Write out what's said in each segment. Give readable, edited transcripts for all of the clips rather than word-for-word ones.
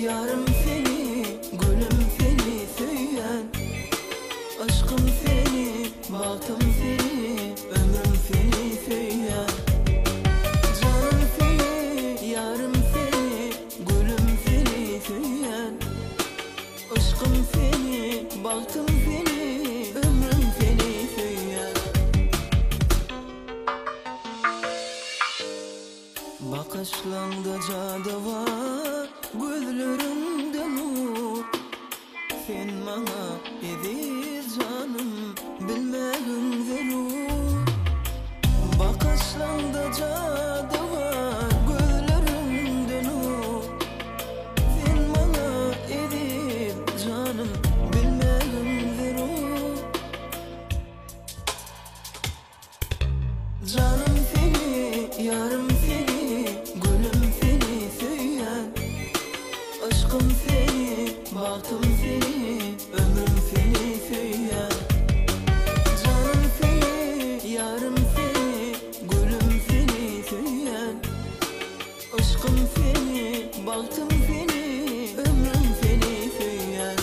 yarım seni, gülüm seni söyleyen, aşkım seni, bahtım seni, ömrüm seni söyleyen. Canım seni, yarım seni, gülüm seni söyleyen, aşkım seni, bahtım seni, ömrüm seni söyleyen. Bakışlarında cadı var, gözlerinde nur. Sen bana eziz canım, bilmegin zarur. Bakışlarında cadı var, gözlerinde nur. Sen bana eziz canım, bilmegin zarur. Canım seni, yarım seni, gülüm seni söyleyen, aşkım seni, bahtım seni, ömrüm seni söyleyen. Canım seni, yarım seni, gülüm seni söyleyen, aşkım seni, bahtım seni, ömrüm seni söyleyen.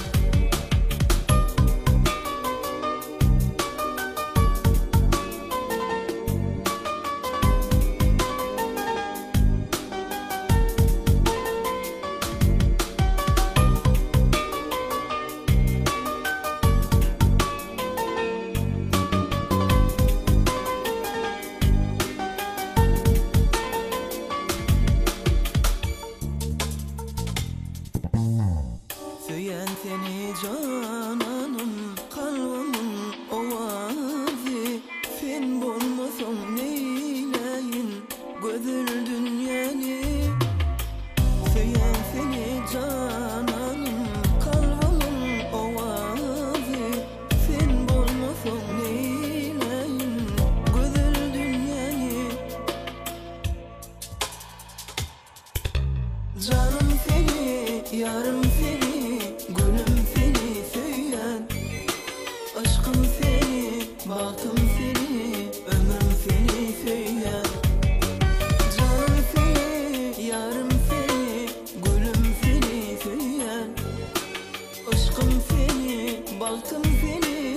Söyleyen seni cananım, kalbimin ovazı. Sen bulmasan neyleyin güzel dünyayı. Söyleyen seni cananım, kalbimin ovazı. Sen bulmasan neyleyin güzel dünyayı. Canım seni, yarım seni, gülüm seni söyleyen, aşkım seni, bahtım seni, ömrüm seni söyleyen. Canım seni, yarım seni, gülüm seni söyleyen, aşkım seni, bahtım seni,